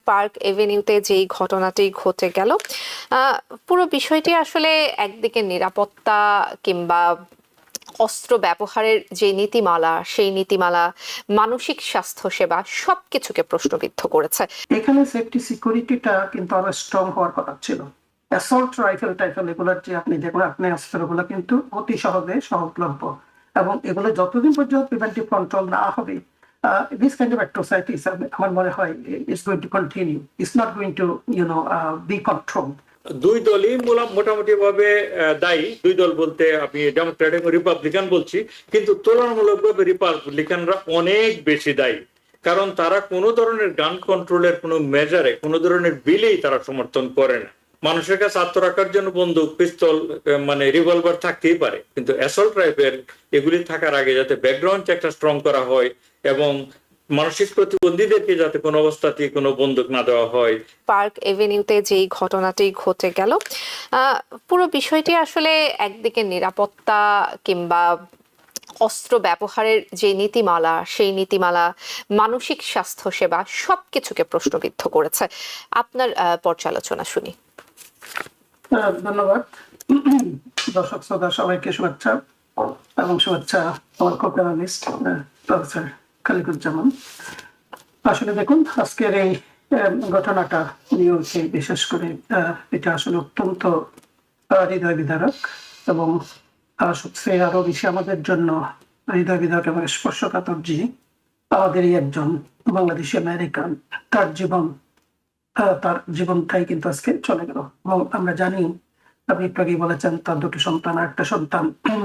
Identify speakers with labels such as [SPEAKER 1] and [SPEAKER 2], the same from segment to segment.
[SPEAKER 1] Park এভিনিউতে যেই ঘটনাটি ঘটে গেল, পুরো বিষয়টি আসলে একদিকে নিরাপত্তা কিংবা অস্ত্র ব্যবহারের যে নীতিমালা, সেই নীতিমালা, মানসিক স্বাস্থ্য সেবা সবকিছুকে প্রশ্নবিদ্ধ করেছে।
[SPEAKER 2] এখানে সেফটি সিকিউরিটিটা কিন্তু আরো স্ট্রং হওয়ার কথা ছিল। অ্যাসল্ট রাইফেল টাইফেল এগুলোর যে আপনি দেখুন, আপনি অস্ত্রগুলো কিন্তু অতি সহজে সহজলভ্য, এবং এগুলো যতদিন পর্যন্ত প্রিভেন্টিভ কন্ট্রোল না হবে, this kind of atrocities, আমার মনে হয়, is going to continue. It's not going to, be controlled.
[SPEAKER 3] দুই দলই মোটামুটি ভাবে দায়ী। দুই দল বলতে আমি ডেমোক্রেট এবং রিপাবলিকান বলছি, কিন্তু তুলনামূলকভাবে রিপাবলিকানরা অনেক বেশি দায়ী, কারণ তারা কোনো ধরনের গান কন্ট্রোলের কোনো মেজারে, কোনো ধরনের বিলেই তারা সমর্থন করে না। মানুষের কাছে আত্মরক্ষার জন্য বন্দুক, পিস্তল, মানে রিভলভার থাকতেই পারে, কিন্তু অ্যাসল্ট রাইফেল এগুলি থাকার আগে যাতে ব্যাকগ্রাউন্ড চেকটা স্ট্রং করা হয় এবং মানসিক প্রতিবন্ধীদেরকে যাতে কোনো অবস্থাতেই কোনো বন্দুক না দেওয়া হয়।
[SPEAKER 1] পার্ক এভিনিউতে যেই ঘটনাটি ঘটে গেল, পুরো বিষয়টি আসলে একদিকে নিরাপত্তা কিংবা অস্ত্র ব্যবহারের যে নীতিমালা, সেই নীতিমালা, মানসিক স্বাস্থ্য সেবা সবকিছুকে প্রশ্নবিদ্ধ করেছে। আপনার পর্যালোচনা শুনি।
[SPEAKER 2] ধন্যবাদ। দর্শক শ্রোতা সবাইকে শুভেচ্ছা, এবং শুভেচ্ছা আমার কো-প্যানেলিস্ট প্রফেসর খালিকুজ্জামান। আসলে দেখুন, আজকের এই ঘটনাটা নিয়ে বিশেষ করে এটা আসলে অত্যন্ত হৃদয় বিদারক, এবং সবচেয়ে আরো বেশি আমাদের জন্য হৃদয় বিদারক এবং স্পর্শকাতর যে আমাদেরই একজন বাংলাদেশি আমেরিকান, তার জীবনটাই কিন্তু আজকে চলে গেল। এবং আমরা জানি, আপনি একটু আগেই বলেছেন তার দুটো সন্তান আর একটা সন্তান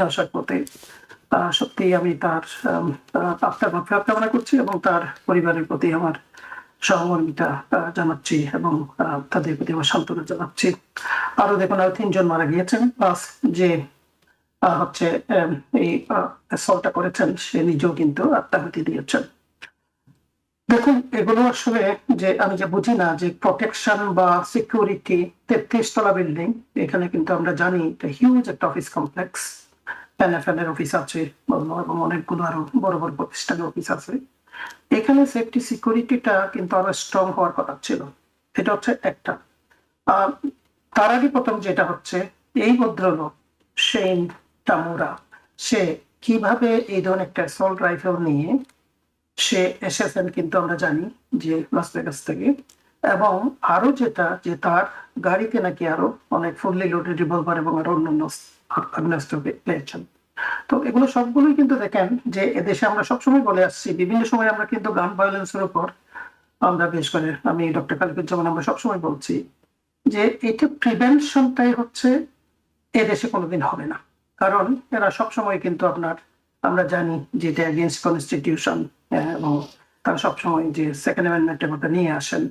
[SPEAKER 2] আসার পথে। সত্যি আমি তার আত্মার মাফিরাত কামনা করছি, এবং তার পরিবারের প্রতি আমার সহমর্মিতা জানাচ্ছি, এবং তাদের প্রতি আমার সান্ত্বনা জানাচ্ছি। আরো দেখুন, আরো 3 জন মারা গিয়েছেন, প্লাস যে হচ্ছে এই অ্যাসল্টটা করেছেন সে নিজেও কিন্তু আত্মাহুতি দিয়েছেন। দেখুন, এগুলো আসলে যে আমি যে বুঝি না যে প্রোটেকশন বা সিকিউরিটি, 33 তলা বিল্ডিং, এখানে কিন্তু আমরা জানি হিউজ একটা অফিস কমপ্লেক্স, NFL এর অফিস আছে এবং অনেকগুলো আরো বড় বড় প্রতিষ্ঠানের অফিস আছে। এখানে সেফটি সিকিউরিটিটা কিন্তু আরো স্ট্রং হওয়ার কথা ছিল। এটা হচ্ছে একটা। তার আগে প্রথম যেটা হচ্ছে, এই ভদ্রলোক শেন তামুরা, সে কিভাবে এই ধরনের একটা অ্যাসল্ট রাইফেল নিয়ে সে এসেছেন কিন্তু আমরা জানি যে লাস ভেগাস থেকে, এবং আরো যেটা যে তার গাড়িতে নাকি আরো অনেক ফুললি লোডেড রিভলভার এবং আরো অন্যান্য আগ্নেয়াস্ত্র পেয়েছেন। তো এগুলো সবগুলোই কিন্তু দেখেন যে এদেশে আমরা সবসময় বলে আসছি, বিভিন্ন সময় আমরা কিন্তু গান ভায়োলেন্সের উপর আমরা, বিশেষ করে আমি ডক্টর খালিকুজ্জামান, আমরা সবসময় বলছি যে এটা প্রিভেনশনটাই হচ্ছে এদেশে কোনোদিন হবে না। কারণ এরা সবসময় কিন্তু আমরা জানি যে এটা এগেইনস্ট কনস্টিটিউশন, এবং তারা সবসময় যে সেকেন্ড অ্যামেন্ডমেন্টের মধ্যে নিয়ে আসেন,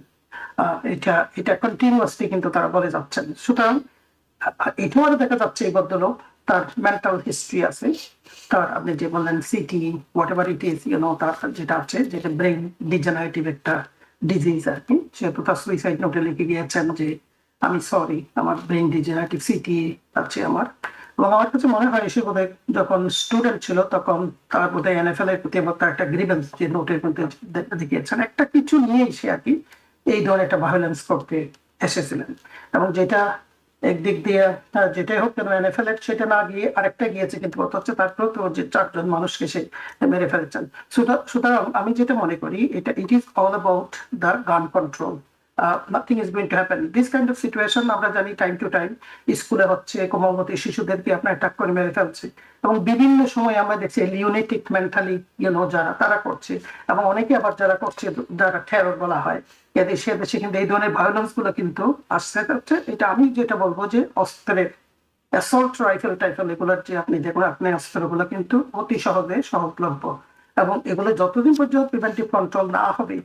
[SPEAKER 2] এটা কন্টিনিউয়াসলি কিন্তু তারা বলে যাচ্ছেন। সুতরাং এটাও আরো দেখা যাচ্ছে এই ভদ্রলোক, তার মেন্টাল হিস্ট্রি আছে, তার আপনি যে বললেন city what ever it is, তার যেটা আছে, যেটা ব্রেন ডিজেনারেটিভ একটা ডিজিজ আর কি, সেহেতু তার সুইসাইড নোটে লিখে গিয়েছেন যে আমি সরি, আমার ব্রেন ডিজেনারেটিভ সিটি আছে আমার। এবং আমার কাছে মনে হয় সে বোধহয় যখন স্টুডেন্ট ছিল তখন তার বোধহয় NFL এর প্রতি তার একটা গ্রিভেন্স যে নোটের মধ্যে দেখিয়েছেন, একটা কিছু নিয়েই সে আর কি এই ধরনের একটা ভায়োলেন্স করতে এসেছিলেন। এবং যেটা একদিক দিয়ে যেটাই হোক কেন NFL এর সেটা না গিয়ে আরেকটা গিয়েছে, কিন্তু কথা হচ্ছে তারপর তো যে 4 জন মানুষকে সে মেরে ফেলেছেন। সুতরাং আমি যেটা মনে করি, it is all about the gun control. Nothing is going to happen. This kind of situation আমরা জানি টাইম টু টাইম স্কুলে হচ্ছে, কোমলমতি শিশুদেরকে আপনার অ্যাটাক করে মেরে ফেলছে, এবং বিভিন্ন সময় আমরা দেখছি লিউনেটিক মেন্টালি যারা তারা করছে, এবং অনেকে আবার যারা করছে যারা টেরর বলা হয়, এদেশে কিন্তু এই ধরনের ভায়োলেন্স গুলো কিন্তু আসছে হচ্ছে। এটা আমি যেটা বলবো যে অস্ত্রের অ্যাসল্ট রাইফেল টাইফেল এগুলোর যে আপনি দেখুন, আপনি অস্ত্রগুলো কিন্তু অতি সহজে সহজলভ্য, এবং এগুলো যতদিন পর্যন্ত প্রিভেন্টিভ কন্ট্রোল না হবে,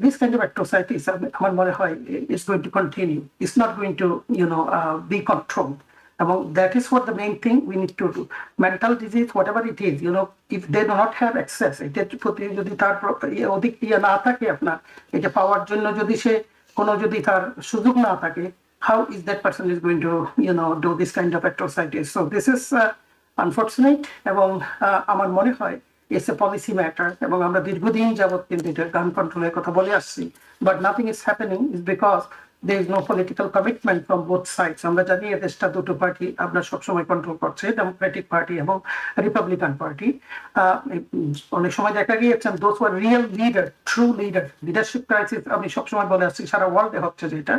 [SPEAKER 2] this kind of atrocities, আমার মনে হয়, is going to continue. It's not going to, be controlled. এবং that is what the main thing we need to do. Mental disease, whatever it is, if they do not have access, এটার প্রতি যদি তার অধিক না থাকে, আপনার এটা পাওয়ার জন্য যদি তার সুযোগ না থাকে, how is that person is going to, do this kind of atrocities? So this is unfortunate, এবং আমার মনে হয় ইটস এ পলিসি ম্যাটার, এবং আমরা দীর্ঘদিন যাবৎ কিন্তু এটা গান কন্ট্রোলের কথা বলে আসছি, but nothing is happening is because there is no political commitment from both sides. আমরা জানি এই দেশটা দুটো পার্টি আপনার সবসময় কন্ট্রোল করছে, ডেমোক্রেটিক পার্টি এবং রিপাবলিকান পার্টি। অনেক সময় দেখা গিয়েছে those were real leader, true leader, leadership crisis আমি সবসময় বলে আসছি, সারা ওয়ার্ল্ডে হচ্ছে যেটা,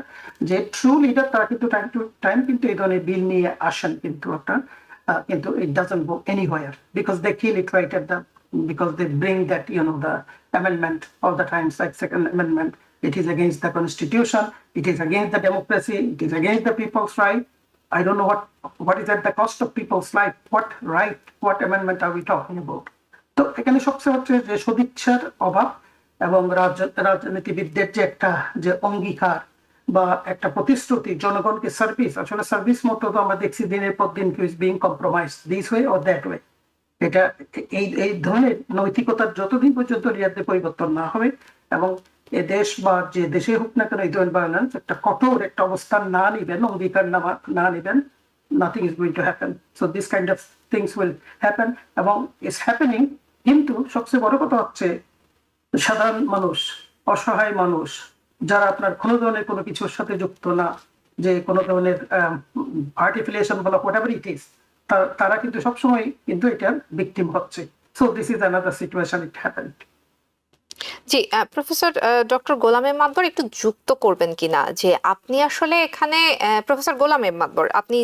[SPEAKER 2] যে ট্রু লিডার তারা কিন্তু টাইম টু টাইম কিন্তু এই ধরনের বিল নিয়ে আসেন, কিন্তু একটা কিন্তু it doesn't go anywhere because they kill it right at the, because they bring that, you know, the amendment all the times, like second amendment. It is against the constitution, it is against the democracy, it is against the people's right. I don't know what is at the cost of people's life, what right, what amendment are we talking about? তো এখানে সবচেয়ে হচ্ছে যে সদিচ্ছার অভাব এবং রাজনীতিবিদদের যে একটা যে অঙ্গীকার বা একটা প্রতিশ্রুতি জনগণকে সার্ভিস, আসলে সার্ভিস মতো তো আমরা দেখছি দিনের পর দিন is being compromise this way or that way. এটা এই ধরনের নৈতিকতার যতদিন পর্যন্ত রিয়াদে পরিবর্তন না হবে এবং এ দেশ বা যে দেশে হোক না কেন এই ধরনের ভায়োলেন্স একটা কঠোর একটা অবস্থান না নিবেন, অঙ্গীকার না নিবেন, nothing is going to happen. So this kind of things will happen এবং ইটস হ্যাপেনিং। কিন্তু সবচেয়ে বড় কথা হচ্ছে সাধারণ মানুষ, অসহায় মানুষ, যারা আপনার কোনো ধরনের কোনো কিছুর সাথে যুক্ত না, যে কোনো ধরনের আর্টিফিলিয়েশন বলা হোয়াটএভার ইট ইজ, তারা কিন্তু সবসময় কিন্তু এটার ভিকটিম হচ্ছে। So this is another situation, it happened.
[SPEAKER 1] জি, professor doctor Golam M Matbar একটু যুক্ত করবেন কিনা যে আপনি আসলে এখানে প্রফেসর গোলাম এম মাতবর, আপনি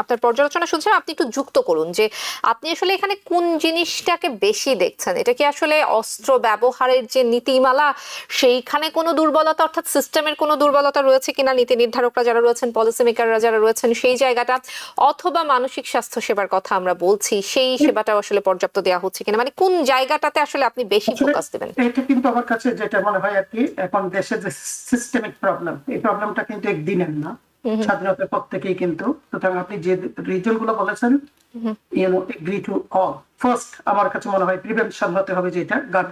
[SPEAKER 1] আপনার পর্যালোচনা শুনছেন, আপনি একটু যুক্ত করুন যে আপনি আসলে এখানে কোন জিনিসটাকে বেশি দেখছেন। এটা কি আসলে অস্ত্র ব্যবহারের যে নীতিমালা সেইখানে কোনো দুর্বলতা, অর্থাৎ সিস্টেমের কোনো দুর্বলতা রয়েছে কিনা, নীতি নির্ধারকরা যারা রয়েছেন, পলিসি মেকাররা যারা রয়েছেন সেই জায়গাটা, অথবা মানসিক স্বাস্থ্য সেবার কথা আমরা বলছি সেই সেবাটাও আসলে পর্যাপ্ত দেওয়া হচ্ছে কিনা, মানে কোন জায়গাটাতে আসলে আপনি বেশি ফোকাস দেবেন?
[SPEAKER 2] এটা কিন্তু আমার কাছে যেটা মনে হয় আর কি, এখন দেশের যে সিস্টেমিক প্রবলেম, এই প্রবলেমটা কিন্তু একদিনের না, স্বাধীনতার পর থেকেই কিন্তু। সুতরাং আপনি যে রিজন গুলো বলেছেন, এগ্রি টু অল। ফার্স্ট আমার কাছে মনে হয় প্রিভেনশন হতে হবে, যেটা গান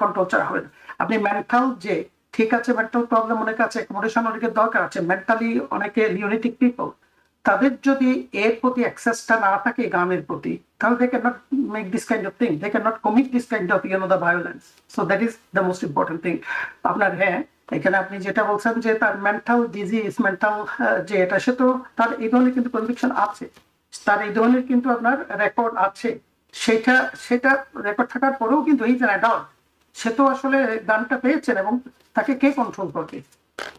[SPEAKER 2] কন্ট্রোল ছাড়া হবে না। আপনি মেন্টাল যে ঠিক আছে, মেন্টাল প্রবলেম অনেক আছে, অ্যাকোমোডেশন অনেকের দরকার আছে, মেন্টালি অনেকে লিউনেটিক পিপল, তাদের যদি এর প্রতি অ্যাক্সেসটা না থাকে গানের প্রতি, তাহলে they cannot make this kind of thing, they cannot commit this kind of the violence. So that is the most important thing. আপনার হ্যাঁ, এখানে আপনি যেটা বলছেন যে তার মেন্টাল ডিজিজ, মেন্টাল যে এটা, সে তো তার এই ধরনের কিন্তু কনভিকশন আছে, তার এই ধরনের কিন্তু আপনার রেকর্ড আছে, সেটা রেকর্ড থাকার পরেও কিন্তু এই যে অ্যাডাল্ট, সে তো আসলে গানটা পেয়েছেন এবং তাকে কে কন্ট্রোল করবে?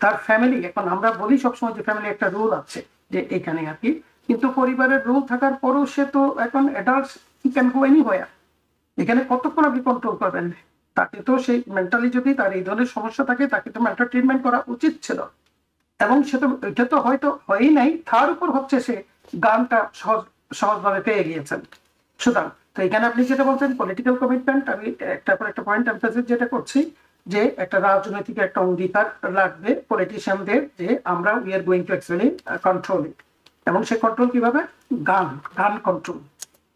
[SPEAKER 2] তার ফ্যামিলি। এখন আমরা বলি সবসময় যে ফ্যামিলি একটা রুল আছে যে এখানে আর কি, কিন্তু পরিবারের রুল থাকার পরেও সে তো এখন adult, he can go anywhere. এখানে কতক্ষণ আপনি কন্ট্রোল করবেন তাকে? তো সেই মেন্টালি যদি তার এই ধরনের সমস্যা থাকে, তাকে তো মেন্টাল ট্রিটমেন্ট করা উচিত ছিল, এবং সে তো এটা তো হয়তো হয়ই নাই, তার উপর হচ্ছে সে গানটা সহজভাবে পেয়ে গিয়েছেন। সুতরাং তো এখানে আপনি যেটা বলছেন পলিটিক্যাল কমিটমেন্ট, আমি একটা পর একটা পয়েন্ট এমফাসিস যেটা করছি, যে একটা রাজনৈতিক একটা অঙ্গীকার লাগবে পলিটিশিয়ানদের, যে আমরা we are going to actually control it. এবং সে কন্ট্রোল কিভাবে? গান কন্ট্রোল।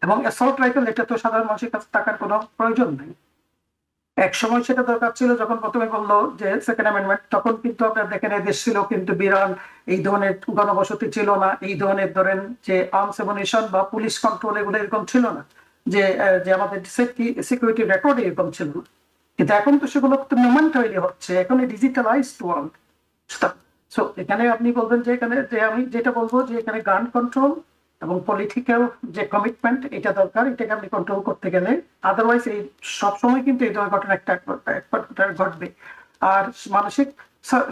[SPEAKER 2] এবং অ্যাসল্ট রাইফেল, এটা তো সাধারণ মানুষের কাছে থাকার কোনো প্রয়োজন নেই। এক সময় সেটা দরকার ছিল, যখন প্রথমে বললো যে সেকেন্ড অ্যামেন্ডমেন্ট, তখন কিন্তু আপনার দেখেন দেশ ছিল কিন্তু বিরান, এই ধরনের গণবসতি ছিল না, এই ধরনের ধরেন যে আর্মস এমুনিশন বা পুলিশ কন্ট্রোল এগুলো এরকম ছিল না, যে আমাদের সিকিউরিটি রেকর্ড এরকম ছিল না। কিন্তু এখন তো সেগুলো মোমেন্টারিলি হচ্ছে, এখন ডিজিটালাইজড ওয়ার্ল্ড। সো এখানে আপনি বলবেন যে এখানে যে আমি যেটা বলবো যে এখানে গান কন্ট্রোল এবং পলিটিক্যাল যে কমিটমেন্ট, এটা দরকার, এটাকে আপনি কন্ট্রোল করতে গেলে। আদারওয়াইজ এই সবসময় কিন্তু এই ধরনের ঘটনা একটা ঘটবে। আর মানসিক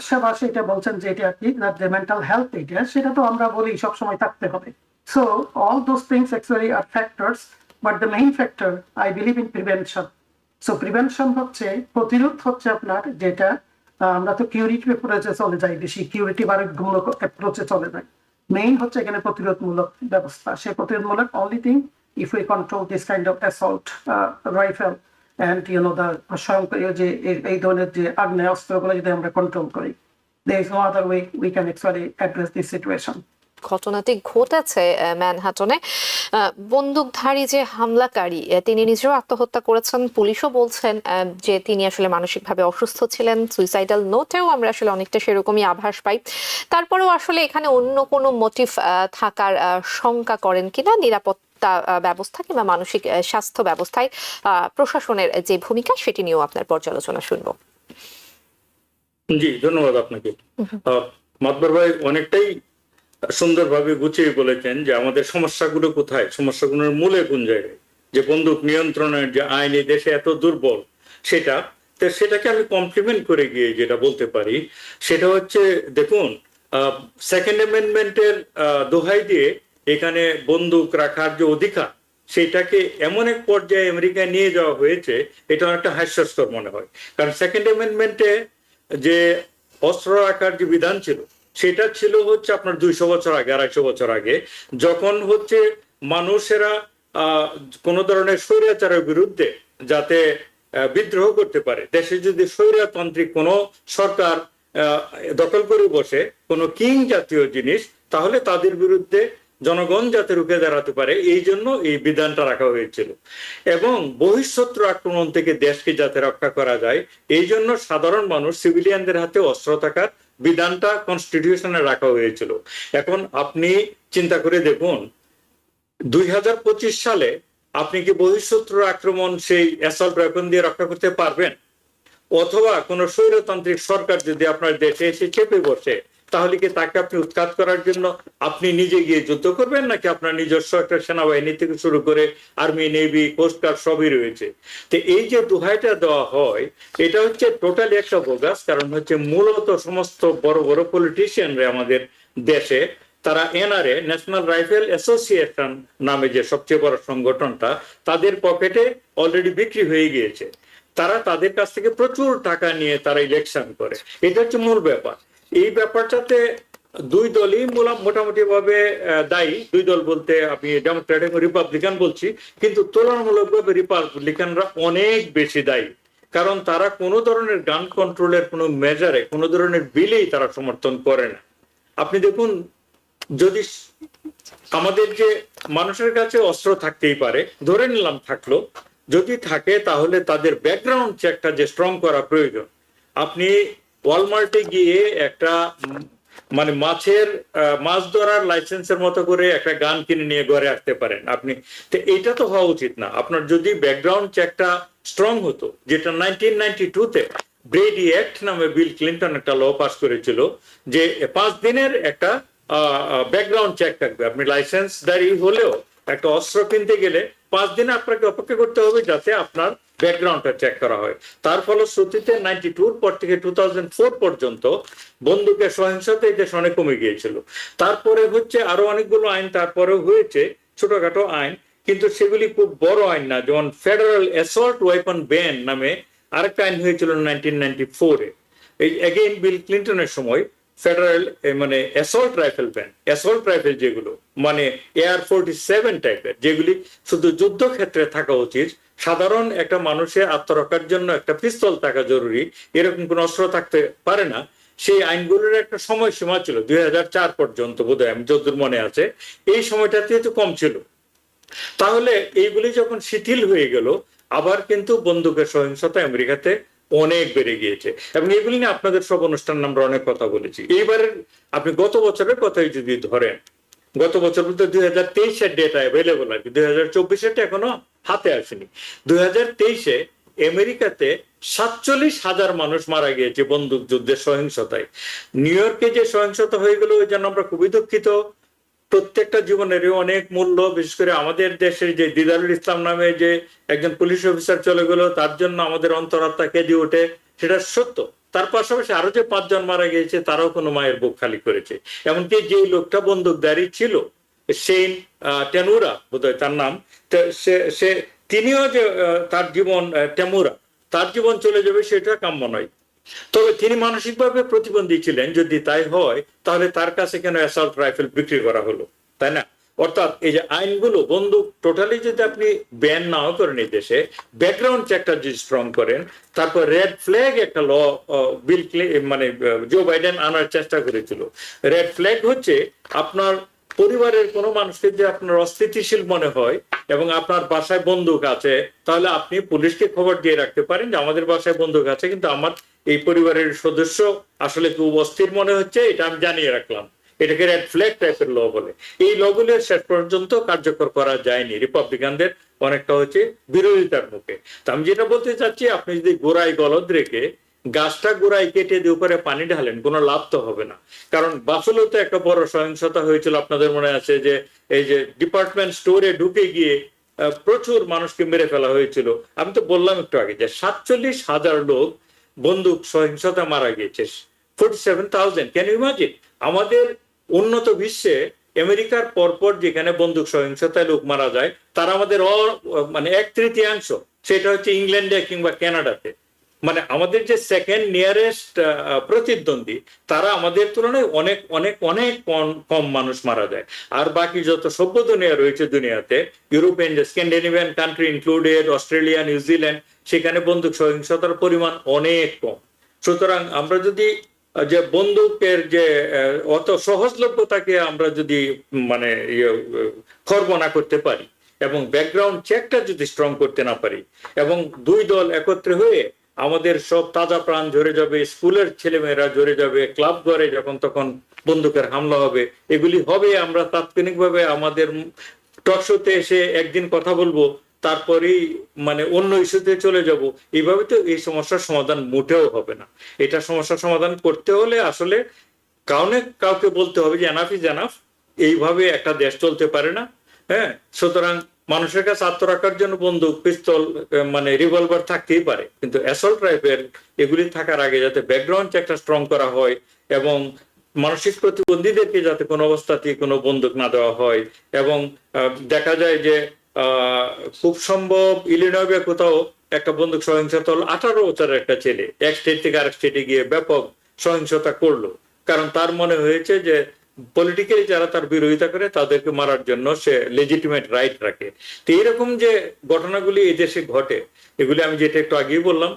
[SPEAKER 2] সেবা, সেটা বলছেন যে এটা কি, যে মেন্টাল হেলথ, এটা সেটা তো আমরা বলি সবসময় থাকতে হবে। So all those things actually আর factors, but the main factor I believe in prevention. So prevention হচ্ছে প্রতিরোধ, হচ্ছে আপনার যেটা আমরা তো কিউরিটি অ্যাপ্রোচে চলে যাই, বেশি কিউরিটি বারেমূলক অ্যাপ্রোচে চলে যাই। মেইন হচ্ছে এখানে প্রতিরোধমূলক ব্যবস্থা। সে প্রতিরোধমূলক only thing if we control this kind of assault rifle and the স্বয়ংক্রিয় যে এই ধরনের যে আগ্নেয় অস্ত্রগুলো যদি আমরা কন্ট্রোল করি, there is no other way we can actually address this situation.
[SPEAKER 1] ঘটনাটি ঘটেছে ম্যানহাটনে, বন্দুকধারী যে হামলাকারী তিনি নিজেও আত্মহত্যা করেছেন। পুলিশও বলছেন যে তিনি আসলে মানসিকভাবে অসুস্থ ছিলেন। সুইসাইডাল নোটেও আমরা আসলে অনেকটা সেরকমই আভাস পাই। তারপরেও আসলে এখানে অন্য কোনো মোটিভ থাকার শঙ্কা করেন কিনা নিরাপত্তা নিরাপত্তা ব্যবস্থা কিংবা মানসিক স্বাস্থ্য ব্যবস্থায় প্রশাসনের যে ভূমিকা সেটি নিয়েও আপনার পর্যালোচনা শুনবো।
[SPEAKER 3] জি, ধন্যবাদ আপনাকে। মাতবর ভাই অনেকটাই সুন্দরভাবে গুছিয়ে বলেছেন যে আমাদের সমস্যাগুলো কোথায়, সমস্যাগুলোর মূলে কোন জায়গায়, যে বন্দুক নিয়ন্ত্রণের যে আইন এই দেশে এত দুর্বল সেটাকে আমি কমপ্লিমেন্ট করে গিয়ে যেটা বলতে পারি সেটা হচ্ছে, দেখুন, সেকেন্ড অ্যামেন্ডমেন্টের দোহাই দিয়ে এখানে বন্দুক রাখার যে অধিকার সেটাকে এমন এক পর্যায়ে আমেরিকায় নিয়ে যাওয়া হয়েছে, এটা অনেকটা হাস্যাস্পদ মনে হয়। কারণ সেকেন্ড অ্যামেন্ডমেন্টে যে অস্ত্র রাখার যে বিধান ছিল সেটা ছিল হচ্ছে আপনার 200 বছর আগে, 250 বছর আগে, যখন হচ্ছে মানুষেরা কোন ধরনের স্বৈরাচারের বিরুদ্ধে যাতে বিদ্রোহ করতে পারে, দেশে যদি স্বৈরতান্ত্রিক কোন সরকার দখল করে বসে কোন কিং জাতীয় জিনিস, তাহলে তাদের বিরুদ্ধে জনগণ যাতে রুখে দাঁড়াতে পারে এই জন্য এই বিধানটা রাখা হয়েছিল। এবং বহিঃশত্রু আক্রমণ থেকে দেশকে যাতে রক্ষা করা যায় এই জন্য সাধারণ মানুষ, সিভিলিয়ানদের হাতে অস্ত্র থাকার বিধানটা কনস্টিটিউশনে রাখা হয়েছিল। এখন আপনি চিন্তা করে দেখুন, 2025 সালে আপনি কি বহিঃশত্রুর আক্রমণ সেই অ্যাসল্ট ওয়েপন দিয়ে রক্ষা করতে পারবেন? অথবা কোন স্বৈরতান্ত্রিক সরকার যদি আপনার দেশে এসে চেপে বসে, তাহলে কি তাকে আপনি উৎখাত করার জন্য আপনি নিজে গিয়ে যুদ্ধ করবেন, নাকি আপনার নিজস্ব একটা সেনাবাহিনী থেকে শুরু করে আর্মি, নেভি, কোস্টগার্ড সবই রয়েছে? তো এই যে দোহাইটা দেওয়া হয় এটা হচ্ছে টোটালি একটা বোগাস। কারণ হচ্ছে মূলত সমস্ত বড় বড় পলিটিশিয়ানরা আমাদের দেশে, তারা এনআরএ, ন্যাশনাল রাইফেল অ্যাসোসিয়েশন নামে যে সবচেয়ে বড় সংগঠনটা, তাদের পকেটে অলরেডি বিক্রি হয়ে গিয়েছে। তারা তাদের কাছ থেকে প্রচুর টাকা নিয়ে তারা ইলেকশন করে। এটা হচ্ছে মূল ব্যাপার। এই ব্যাপারটাতে দুই দলই মোটামুটি ভাবে দায়ী। দুই দল বলতে আমি ডেমোক্রেট এবং রিপাবলিকান বলছি, কিন্তু তুলনামূলকভাবে রিপাবলিকানরা অনেক বেশি দায়ী। কারণ তারা কোনো ধরনের গান কন্ট্রোলের কোনো মেজারে, কোনো ধরনের বিলেই তারা সমর্থন করে না। আপনি দেখুন, যদি আমাদের যে মানুষের কাছে অস্ত্র থাকতেই পারে, ধরে নিলাম থাকলো, যদি থাকে তাহলে তাদের ব্যাকগ্রাউন্ড চেকটা যে স্ট্রং করা প্রয়োজন। আপনি ওয়ালমার্টে গিয়ে একটা মানে মাছ ধরার লাইসেন্সের মতো করে একটা গান কিনে নিয়ে ঘরে আসতে পারেন আপনি, তো এটা তো হওয়া উচিত না। আপনার যদি ব্যাকগ্রাউন্ড চেকটা স্ট্রং হতো, যেটা 1992-তে ব্রেডি অ্যাক্ট নামে বিল ক্লিন্টন একটা ল পাস করেছিল, যে 5 দিনের একটা ব্যাকগ্রাউন্ড চেক থাকবে। আপনি লাইসেন্সদারি হলেও একটা অস্ত্র কিনতে গেলে 5 দিন আপনাকে অপেক্ষা করতে হবে যাতে আপনার ব্যাকগ্রাউন্ডটা চেক করা হয়। তার ফলশ্রুতিতে 92-র পর থেকে 2004 পর্যন্ত বন্দুকের সহিংসতা এই দেশে অনেক কমে গিয়েছিল। তারপরে হচ্ছে আরো অনেকগুলো আইন তারপরেও হয়েছে, ছোটখাটো আইন, কিন্তু সেগুলি খুব বড় আইন না। যেমন ফেডারেল অ্যাসল্ট ওয়েপন ব্যান নামে আরেকটা আইন হয়েছিল 1994-এ, এই এগেইন বিল ক্লিন্টনের সময়। ফেডারেল মানে assault rifle ban, assault rifle যেগুলো মানে AR-47 টাইপের, যেগুলি শুধু যুদ্ধক্ষেত্রে থাকা উচিত, সাধারণ একটা মানুষের আত্মরক্ষার জন্য একটা পিস্তল থাকা জরুরি, এরকম কোন অস্ত্র থাকতে পারে না, সেই আইনগুলোর একটা সময়সীমা ছিল 2004 পর্যন্ত বোধহয়, আমি যতদূর মনে আছে। এই সময়টাতে তো কম ছিল। তাহলে এইগুলি যখন শিথিল হয়ে গেল, আবার কিন্তু বন্দুকের সহিংসতা আমেরিকাতে অনেক বেড়ে গিয়েছে। এবং এগুলি নিয়ে আপনাদের সব অনুষ্ঠান আমরা অনেক কথা বলেছি। এইবারের আপনি গত বছরের কথাই যদি ধরেন, গত বছর বলতে 2023-এর ডেটা অ্যাভেলেবল আছে, 2024-এরটা এখনো হাতে আসেনি। 2023-এ আমেরিকাতে 47,000 মানুষ মারা গিয়েছে বন্দুক যুদ্ধের সহিংসতায়। নিউ ইয়র্কে যে সহিংসতা হয়ে গেল ওই জন্য আমরা খুবই দুঃখিত। প্রত্যেকটা জীবনেরই অনেক মূল্য, বিশেষ করে আমাদের দেশের যে দিদারুল ইসলাম নামে যে একজন পুলিশ অফিসার চলে গেল, তার জন্য আমাদের অন্তরাত্মা কেঁদে ওঠে, সেটা সত্য। তার পাশাপাশি আরো যে 5 জন মারা গিয়েছে তারাও কোনো মায়ের বুক খালি করেছে। এমনকি যে লোকটা বন্দুকধারী ছিল, শেন টেনুরা বোধহয় তার নাম, সে তিনিও যে তার জীবন তার জীবন চলে যাবে সেটা কাম্য নয়। তবে তিনি মানসিকভাবে প্রতিবন্ধী ছিলেন। যদি তাই হয় তাহলে তার কাছে কেন অ্যাসল্ট রাইফেল বিক্রি করা হলো, তাই না? অর্থাৎ এই যে আইনগুলো, বন্দুক টোটালি যদি আপনি ব্যান নাও করেন এই দেশে, ব্যাকগ্রাউন্ড চেকটা যদি স্ট্রং করেন, তারপর রেড ফ্ল্যাগ একটা ল বিল মানে জো বাইডেন আনার চেষ্টা করেছিল। রেড ফ্ল্যাগ হচ্ছে আপনার পরিবারের কোনো মানুষকে যে আপনার অস্থিতিশীল মনে হয় এবং আপনার বাসায় বন্দুক আছে, তাহলে আপনি পুলিশকে খবর দিয়ে রাখতে পারেন যে আমাদের বাসায় বন্দুক আছে, কিন্তু আমার এই পরিবারের সদস্য আসলে খুব অস্থির মনে হচ্ছে, এটা আমি জানিয়ে রাখলাম। এটাকে রেড ফ্ল্যাগ টাইপের ল বলে। এই লগুলো শেষ পর্যন্ত কার্যকর করা যায়নি, রিপাবলিকানদের অনেকটা হচ্ছে বিরোধিতার মুখে। তো আমি যেটা বলতে চাচ্ছি, আপনি যদি গোড়ায় গলদ রেখে গাছটা গোড়ায় কেটে দিয়ে উপরে পানি ঢালেন, কোনো লাভ তো হবে না। কারণ বাফেলোতে একটা বড় সহিংসতা হয়েছিল, আপনাদের মনে আছে যে এই যে ডিপার্টমেন্ট স্টোরে ঢুকে গিয়ে প্রচুর মানুষকে মেরে ফেলা হয়েছিল। আমি তো বললাম একটু আগে যে 47,000 লোক বন্দুক সহিংসতা মারা গিয়েছে, 47,000। Can you imagine? আমাদের উন্নত বিশ্বে আমেরিকার পরপর যেখানে বন্দুক সহিংসতায় লোক মারা যায়, তার আমাদের মানে 1/3, সেটা হচ্ছে ইংল্যান্ডে কিংবা কানাডাতে। মানে আমাদের যে সেকেন্ড নিয়ারেস্ট প্রতিদ্বন্দ্বী, তারা আমাদের তুলনায় অনেক অনেক অনেক কম মানুষ মারা যায়। আর বাকি যত সভ্য দুনিয়া রয়েছে দুনিয়াতে, ইউরোপিয়ান যে Scandinavian country included, Australia, New Zealand, সেখানে বন্দুক সহিংসতার পরিমাণ অনেক কম। সুতরাং আমরা যদি যে বন্দুকের যে অত সহজলভ্যতাকে আমরা যদি মানে খর্ব না করতে পারি, এবং ব্যাকগ্রাউন্ড চেকটা যদি স্ট্রং করতে না পারি, এবং দুই দল একত্রে হয়ে আমাদের সব তাজা প্রাণ ঝরে যাবে, স্কুলের ছেলেমেয়েরা ঝরে যাবে, ক্লাব ঘরে যখন তখন বন্দুকের হামলা হবে, এগুলি হবে। আমরা তাৎক্ষণিকভাবে আমাদের টকশোতে এসে একদিন কথা বলবো, তারপরেই মানে অন্য ইস্যুতে চলে যাব। এইভাবে তো এই সমস্যার সমাধান মোটেও হবে না। এটা সমস্যার সমাধান করতে হলে আসলে কাউকে বলতে হবে যে এনাফ ইজ এনাফ, এইভাবে একটা দেশ চলতে পারে না। হ্যাঁ, সুতরাং মানুষের কাছে আত্মরক্ষার জন্য বন্দুক, পিস্তল, মানে রিভলভার থাকতেই পারে, কিন্তু অ্যাসল্ট রাইফেল এগুলি থাকার আগে যাতে ব্যাকগ্রাউন্ড চেকটা স্ট্রং করা হয়, এবং মানসিক প্রতিবন্ধীদেরকে যাতে কোনো অবস্থাতেই কোনো বন্দুক না দেওয়া হয়। এবং দেখা যায় যে খুব সম্ভব ইলিনয়ে কোথাও একটা বন্দুক সহিংসতা হলো, 18 বছরের একটা ছেলে এক স্টেট থেকে আরেক স্টেটে গিয়ে ব্যাপক সহিংসতা করলো, কারণ তার মনে হয়েছে যে পলিটিক্যালি যারা তার বিরোধিতা করে তাদেরকে মারার জন্য সে লেজিটিমেট রাইট রাখে। তো এইরকম যে ঘটনাগুলি এই দেশে ঘটে, এগুলি আমি যেটা একটু আগেই বললাম,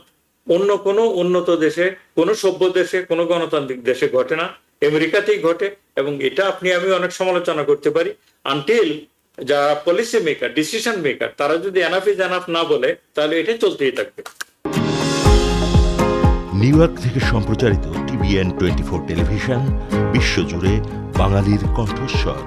[SPEAKER 3] অন্য কোনো উন্নত দেশে, কোনো সভ্য দেশে, কোনো গণতান্ত্রিক দেশে ঘটে না, আমেরিকাতেই ঘটে। এবং এটা আপনি আমি অনেক সমালোচনা করতে পারি, আনটিল যারা পলিসি মেকার, ডিসিশন মেকার, তারা যদি এনাফ ইজ এনাফ না বলে, তাহলে এটা চলতেই থাকবে।
[SPEAKER 4] নিউ ইয়র্ক থেকে সম্প্রচারিত TVN 24 টেলিভিশন বিশ্বজুড়ে বাঙালির কণ্ঠস্বর।